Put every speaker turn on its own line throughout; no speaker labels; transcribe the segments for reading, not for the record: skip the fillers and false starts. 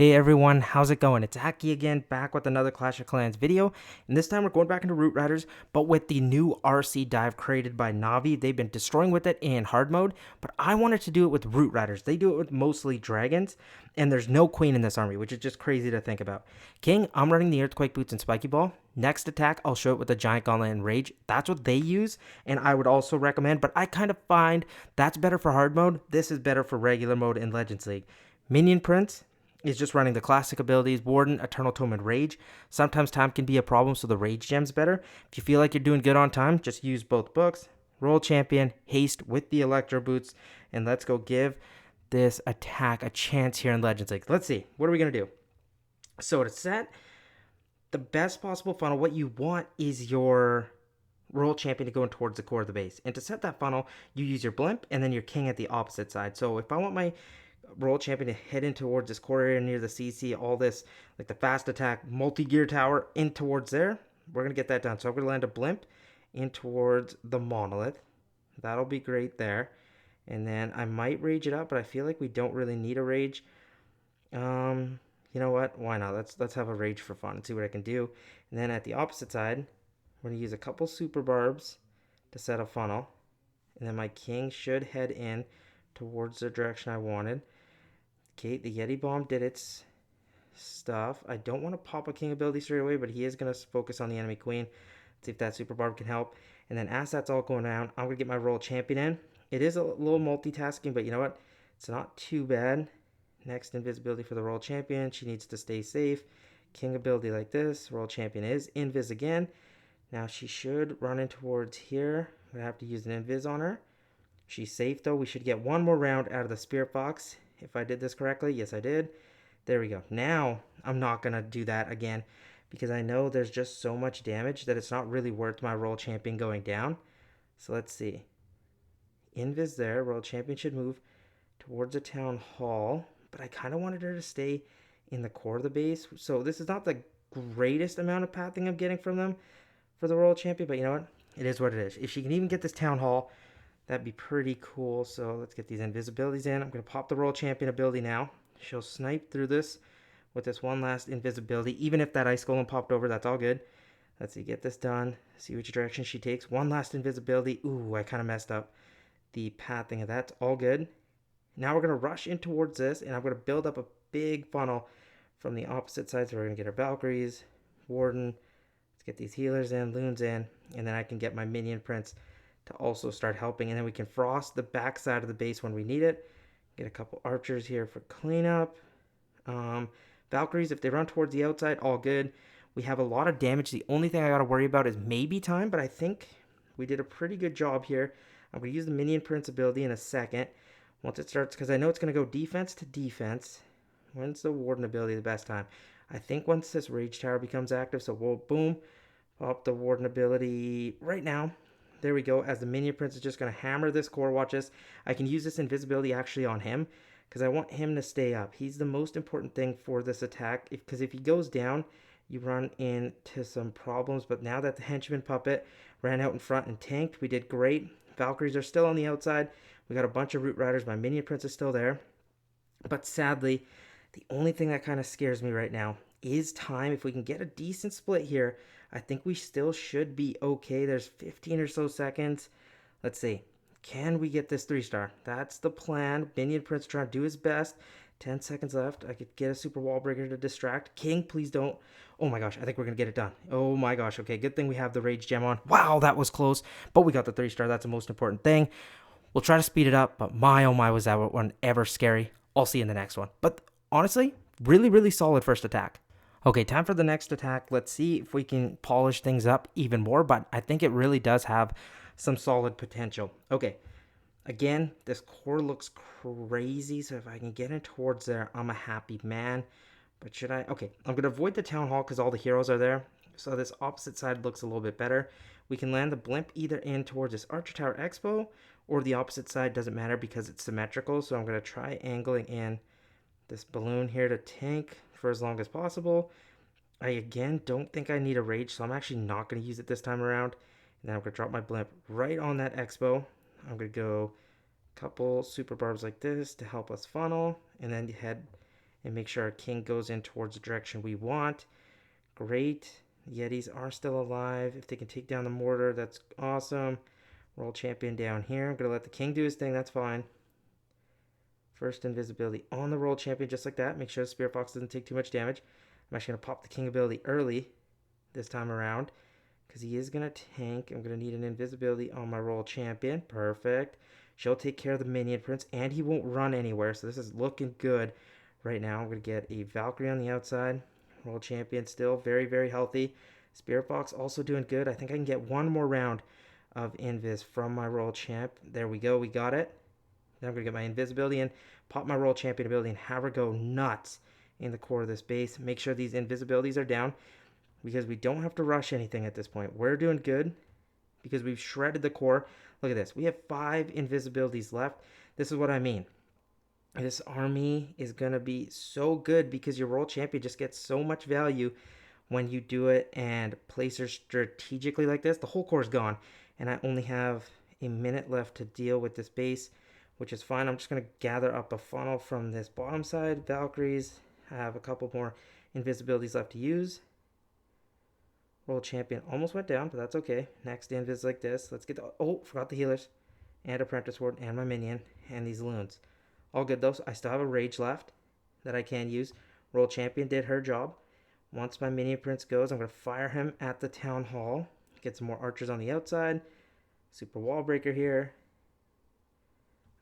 Hey everyone, how's it going? It's Aki again, back with another Clash of Clans video, and this time we're going back into Root Riders, but with the new RC dive created by Navi. They've been destroying with it in hard mode, but I wanted to do it with Root Riders. They do it with mostly dragons, and there's no queen in this army, which is just crazy to think about. King, I'm running the Earthquake Boots and Spiky Ball. Next attack, I'll show it with the Giant Gauntlet and Rage. That's what they use, and I would also recommend, but I kind of find that's better for hard mode. This is better for regular mode in Legends League. Minion Prince is just running the classic abilities, Warden, Eternal Tome, and Rage. Sometimes time can be a problem, so the Rage gem's better. If you feel like you're doing good on time, just use both books. Roll Champion, Haste with the Electro Boots, and let's go give this attack a chance here in Legends League. Let's see, what are we going to do? So to set the best possible funnel, what you want is your Royal Champion to go in towards the core of the base. And to set that funnel, you use your Blimp and then your King at the opposite side. So if I want my Royal Champion to head in towards this core area near the CC, all this, like the fast attack, multi-gear tower in towards there, we're going to get that done. So I'm going to land a Blimp in towards the Monolith. That'll be great there. And then I might rage it up, but I feel like we don't really need a rage. You know what? Why not? Let's have a rage for fun and see what I can do. And then at the opposite side, we're going to use a couple super barbs to set a funnel. And then my King should head in towards the direction I wanted. Okay, the Yeti Bomb did its stuff. I don't want to pop a King ability straight away, but he is going to focus on the enemy Queen. See if that Super Barb can help. And then as that's all going down, I'm going to get my Royal Champion in. It is a little multitasking, but you know what? It's not too bad. Next invisibility for the Royal Champion. She needs to stay safe. King ability like this. Royal Champion is invis again. Now she should run in towards here. I'm going to have to use an invis on her. She's safe though. We should get one more round out of the Spirit Box. If I did this correctly, yes I did. There we go. Now I'm not going to do that again because I know there's just so much damage that it's not really worth my Royal Champion going down. So let's see. Invis there. Royal Champion should move towards the Town Hall, but I kind of wanted her to stay in the core of the base. So this is not the greatest amount of pathing I'm getting from them for the Royal Champion, but you know what? It is what it is. If she can even get this Town Hall, that'd be pretty cool. So let's get these invisibilities in. I'm going to pop the Royal Champion ability now. She'll snipe through this with this one last invisibility. Even if that Ice Golem popped over, that's all good. Let's see, get this done. See which direction she takes. One last invisibility. Ooh, I kind of messed up the pathing of that. All good. Now we're going to rush in towards this, and I'm going to build up a big funnel from the opposite side. So we're going to get our Valkyries, Warden. Let's get these healers in, Loons in, and then I can get my Minion Prince to also start helping, and then we can frost the back side of the base when we need it. Get a couple archers here for cleanup. Valkyries, if they run towards the outside, all good. We have a lot of damage. The only thing I got to worry about is maybe time, but I think we did a pretty good job here. I'm going to use the Minion Prince ability in a second once it starts, because I know it's going to go defense to defense. When's the Warden ability the best time? I think once this Rage Tower becomes active, so we'll boom, pop the Warden ability right now. There we go. As the Minion Prince is just going to hammer this core. Watch this. I can use this invisibility actually on him because I want him to stay up. He's the most important thing for this attack because if he goes down, you run into some problems. But now that the Henchman Puppet ran out in front and tanked, we did great. Valkyries are still on the outside. We got a bunch of Root Riders. My Minion Prince is still there. But sadly, the only thing that kind of scares me right now is time. If we can get a decent split here, I think we still should be okay. There's 15 or so seconds. Let's see. Can we get this 3-star? That's the plan. Minion Prince trying to do his best. 10 seconds left. I could get a super wall breaker to distract. King, please don't. Oh my gosh, I think we're going to get it done. Oh my gosh. Okay, good thing we have the Rage Gem on. Wow, that was close. But we got the 3-star. That's the most important thing. We'll try to speed it up, but my oh my was that one ever scary. I'll see you in the next one. But honestly, really, really solid first attack. Okay, time for the next attack. Let's see if we can polish things up even more, but I think it really does have some solid potential. Okay, again, this core looks crazy, so if I can get in towards there, I'm a happy man. But should I? Okay, I'm going to avoid the Town Hall because all the heroes are there, so this opposite side looks a little bit better. We can land the Blimp either in towards this Archer Tower Expo, or the opposite side, doesn't matter because it's symmetrical, so I'm going to try angling in this balloon here to tank for as long as possible. I again don't think I need a rage, so I'm actually not going to use it this time around. And then I'm going to drop my Blimp right on that expo. I'm going to go a couple super barbs like this to help us funnel, and then head and make sure our king goes in towards the direction we want. Great. Yetis are still alive. If they can take down the mortar, that's awesome. World champion down here. I'm going to let the king do his thing. That's fine. First invisibility on the world champion, just like that. Make sure the Spirit Fox doesn't take too much damage. I'm actually going to pop the king ability early this time around because he is going to tank. I'm going to need an invisibility on my world champion. Perfect. She'll take care of the minion prince, and he won't run anywhere, so this is looking good right now. I'm going to get a Valkyrie on the outside. World champion still very, very healthy. Spirit Fox also doing good. I think I can get one more round of invis from my world champ. There we go. We got it. Then I'm going to get my invisibility in, pop my world champion ability, and have her go nuts in the core of this base. Make sure these invisibilities are down because we don't have to rush anything at this point. We're doing good because we've shredded the core. Look at this. We have 5 invisibilities left. This is what I mean. This army is going to be so good because your world champion just gets so much value when you do it and place her strategically like this. The whole core is gone, and I only have a minute left to deal with this base, which is fine. I'm just going to gather up a funnel from this bottom side. Valkyries. I have a couple more invisibilities left to use. World champion almost went down, but that's okay. Next invis like this. Let's get the... Oh, forgot the healers. And Apprentice Ward and my minion and these loons. All good though. So I still have a rage left that I can use. World champion did her job. Once my minion prince goes, I'm going to fire him at the town hall. Get some more archers on the outside. Super wall breaker here.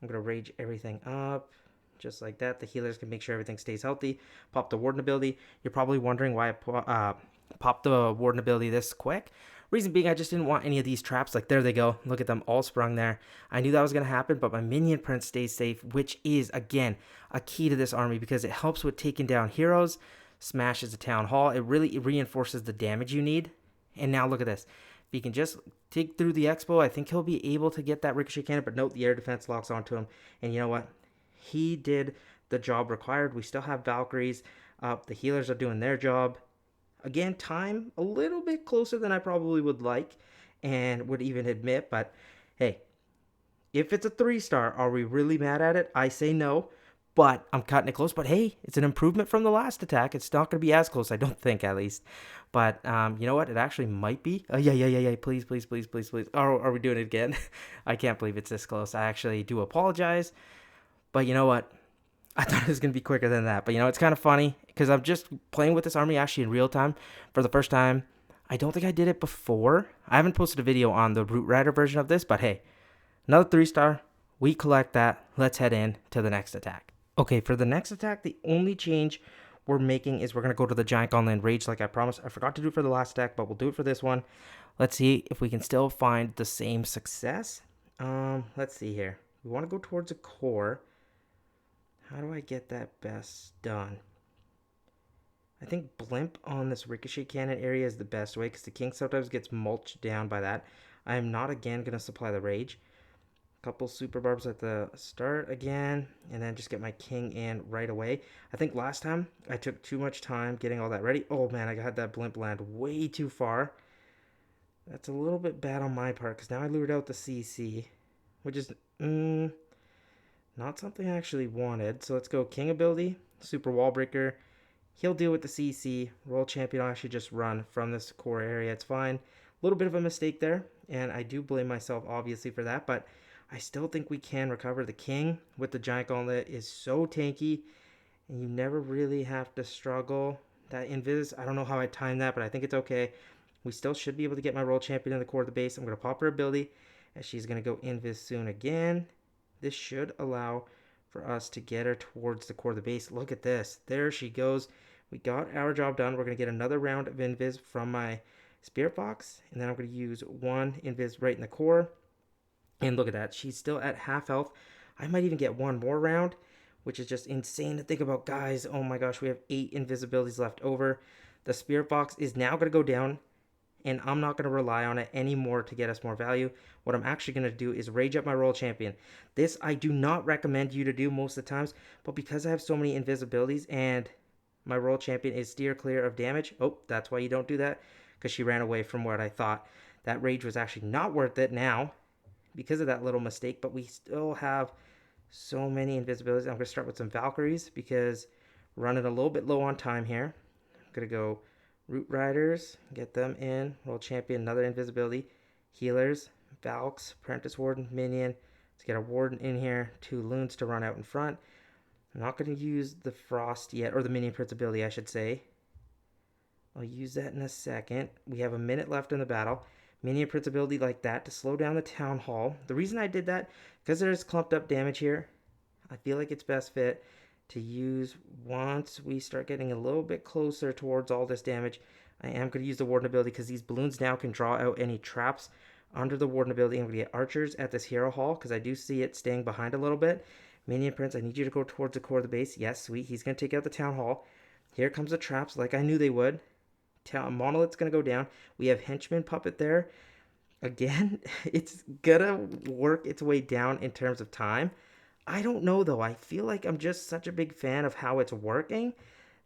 I'm going to rage everything up. Just like that. The healers can make sure everything stays healthy. Pop the warden ability. You're probably wondering why I popped the warden ability this quick. Reason being, I just didn't want any of these traps. Like, there they go. Look at them all sprung there. I knew that was going to happen, but my minion prince stays safe, which is, again, a key to this army because it helps with taking down heroes, smashes the town hall. It really reinforces the damage you need. And now look at this. If he can just take through the expo, I think he'll be able to get that ricochet cannon, but note the air defense locks onto him. And you know what? He did the job required. We still have Valkyries up. The healers are doing their job. Again, time a little bit closer than I probably would like and would even admit, but hey, if it's a 3-star, are we really mad at it? I say no, but I'm cutting it close. But hey, it's an improvement from the last attack. It's not going to be as close, I don't think, at least. But you know what? It actually might be. Yeah. Please. Are we doing it again? I can't believe it's this close. I actually do apologize. But you know what? I thought it was going to be quicker than that. But, you know, it's kind of funny because I'm just playing with this army actually in real time for the first time. I don't think I did it before. I haven't posted a video on the Root Rider version of this, but hey, another 3-star. We collect that. Let's head in to the next attack. Okay, for the next attack, the only change we're making is we're going to go to the Giant Gauntlet Rage like I promised. I forgot to do it for the last attack, but we'll do it for this one. Let's see if we can still find the same success. Let's see here. We want to go towards a core. How do I get that best done? I think blimp on this ricochet cannon area is the best way because the king sometimes gets mulched down by that. I am not again going to supply the rage. A couple super barbs at the start again, and then just get my king in right away. I think last time I took too much time getting all that ready. Oh man, I had that blimp land way too far. That's a little bit bad on my part because now I lured out the CC, which is... not something I actually wanted. So let's go king ability, super wall breaker. He'll deal with the CC. World champion will actually just run from this core area. It's fine. A little bit of a mistake there, and I do blame myself obviously for that, but I still think we can recover. The king with the giant gauntlet is so tanky, and you never really have to struggle. That invis, I don't know how I timed that, but I think it's okay. We still should be able to get my world champion in the core of the base. I'm going to pop her ability, as she's going to go invis soon again. This should allow for us to get her towards the core of the base. Look at this. There she goes. We got our job done. We're going to get another round of invis from my Spirit Fox. And then I'm going to use one invis right in the core. And look at that. She's still at half health. I might even get one more round, which is just insane to think about. Guys, oh my gosh, we have 8 invisibilities left over. The Spirit Fox is now going to go down, and I'm not going to rely on it anymore to get us more value. What I'm actually going to do is rage up my World Champion. This I do not recommend you to do most of the times, but because I have so many invisibilities and my World Champion is steer clear of damage, oh, that's why you don't do that, because she ran away from what I thought. That rage was actually not worth it now because of that little mistake, but we still have so many invisibilities. I'm going to start with some Valkyries because running a little bit low on time here. I'm going to go Root Riders, get them in. World Champion, another invisibility. Healers, Valks, Apprentice Warden, Minion. Let's get a Warden in here. 2 Loons to run out in front. I'm not going to use the Frost yet, or the Minion Prince ability, I should say. I'll use that in a second. We have a minute left in the battle. Minion Prince ability like that to slow down the Town Hall. The reason I did that, because there's clumped up damage here, I feel like it's best fit to use once we start getting a little bit closer towards all this damage. I am going to use the Warden ability because these balloons now can draw out any traps under the Warden ability. I'm going to get archers at this hero hall because I do see it staying behind a little bit. Minion Prince, I need you to go towards the core of the base. Yes, sweet. He's going to take out the Town Hall. Here comes the traps like I knew they would. Monolith's going to go down. We have Henchman Puppet there. Again, it's going to work its way down in terms of time. I don't know, though. I feel like I'm just such a big fan of how it's working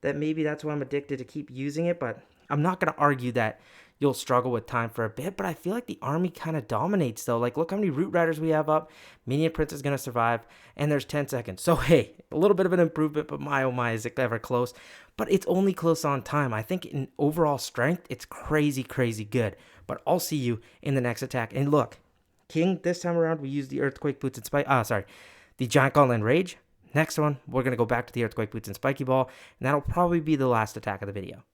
that maybe that's why I'm addicted to keep using it. But I'm not going to argue that you'll struggle with time for a bit. But I feel like the army kind of dominates, though. Like, look how many Root Riders we have up. Minion Prince is going to survive. And there's 10 seconds. So, hey, a little bit of an improvement. But my, oh my, is it ever close. But it's only close on time. I think in overall strength, it's crazy, crazy good. But I'll see you in the next attack. And look, King, this time around, we use the Earthquake Boots and the Giant Gauntlet and Rage. Next one, we're going to go back to the Earthquake Boots and Spiky Ball, and that'll probably be the last attack of the video.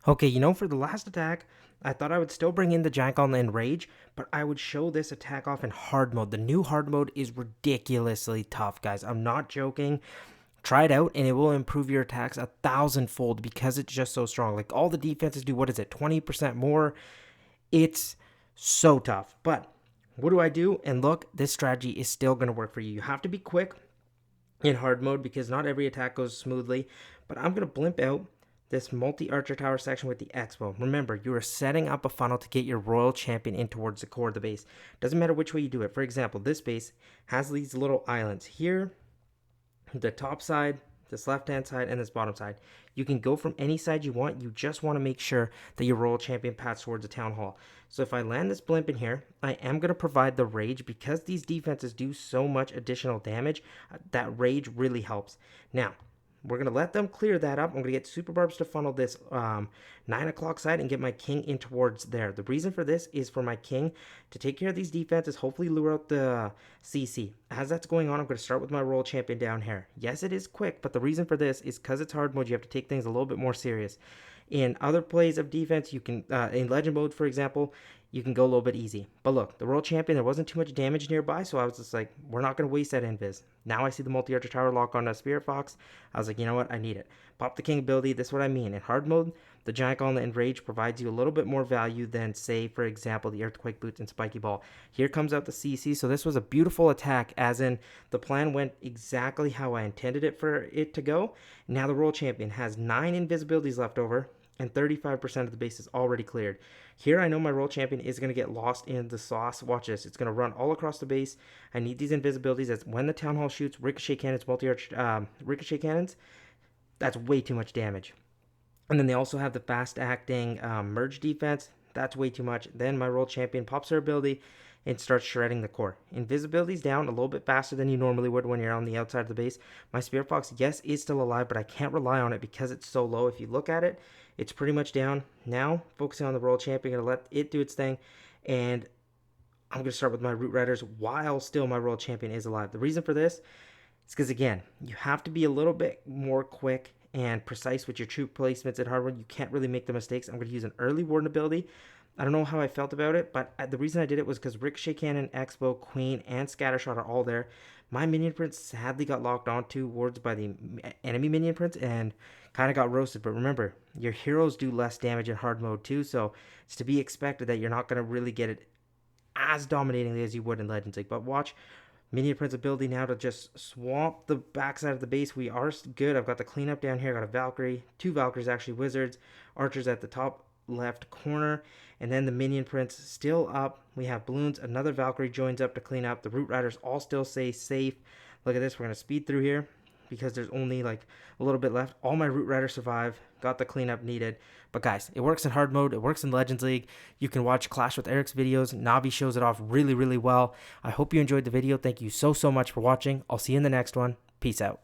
Okay, for the last attack, I thought I would still bring in the Giant Gauntlet and Rage, but I would show this attack off in hard mode. The new hard mode is ridiculously tough, guys. I'm not joking. Try it out, and it will improve your attacks 1,000-fold because it's just so strong. Like, all the defenses do, 20% more? It's so tough, but what do I do? And look, this strategy is still going to work for you. You have to be quick in hard mode because not every attack goes smoothly. But I'm going to blimp out this multi-archer tower section with the Expo. Remember, you are setting up a funnel to get your royal champion in towards the core of the base. Doesn't matter which way you do it. For example, this base has these little islands. Here, the top side, this left-hand side, and this bottom side. You can go from any side you want. You just want to make sure that your royal champion paths towards the town hall. So if I land this blimp in here, I am going to provide the rage because these defenses do so much additional damage. That rage really helps. Now, we're going to let them clear that up. I'm going to get Super Barbs to funnel this 9 o'clock side and get my king in towards there. The reason for this is for my king to take care of these defenses, hopefully lure out the CC. As that's going on, I'm going to start with my royal champion down here. Yes, it is quick, but the reason for this is because it's hard mode, you have to take things a little bit more serious. In other plays of defense, you can, in legend mode, for example, you can go a little bit easy. But look, the royal champion, there wasn't too much damage nearby, so I was just like, we're not going to waste that invis. Now I see the multi-archer tower lock on a Spirit Fox. I was like, you know what? I need it. Pop the king ability. This is what I mean. In hard mode, the Giant Gauntlet and Rage provides you a little bit more value than, say, for example, the Earthquake Boots and Spiky Ball. Here comes out the CC, so this was a beautiful attack, as in the plan went exactly how I intended it for it to go. Now the royal champion has 9 invisibilities left over, and 35% of the base is already cleared. Here I know my royal champion is going to get lost in the sauce. Watch this. It's going to run all across the base. I need these invisibilities. That's when the town hall shoots ricochet cannons, ricochet cannons. That's way too much damage. And then they also have the fast acting merge defense. That's way too much. Then my royal champion pops her ability and starts shredding the core. Invisibility's down a little bit faster than you normally would when you're on the outside of the base. My Spirit Fox, yes, is still alive, but I can't rely on it because it's so low. If you look at it, it's pretty much down. Now, focusing on the royal champion, going to let it do its thing. And I'm going to start with my Root Riders while still my royal champion is alive. The reason for this is because, again, you have to be a little bit more quick and precise with your troop placements at hardware. You can't really make the mistakes. I'm going to use an early warden ability. I don't know how I felt about it, but the reason I did it was because Ricochet Cannon, Expo, Queen, and Scattershot are all there. My Minion Prince sadly got locked onto wards by the enemy Minion Prince and kind of got roasted. But remember, your heroes do less damage in hard mode too, so it's to be expected that you're not going to really get it as dominatingly as you would in Legends League. But watch, Minion Prince ability now to just swamp the backside of the base. We are good. I've got the cleanup down here. I got a Valkyrie, 2 Valkyries actually, Wizards, Archers at the top left corner, and then the Minion Prince still up. We have balloons. Another Valkyrie joins up to clean up. The Root Riders all still stay safe. Look at this. We're going to speed through here because there's only like a little bit left. All my Root Riders survive. Got the cleanup needed. But guys, it works in hard mode. It works in Legends League. You can watch Clash with Eric's videos. Navi shows it off really, really well. I hope you enjoyed the video. Thank you so much for watching. I'll see you in the next one. Peace out.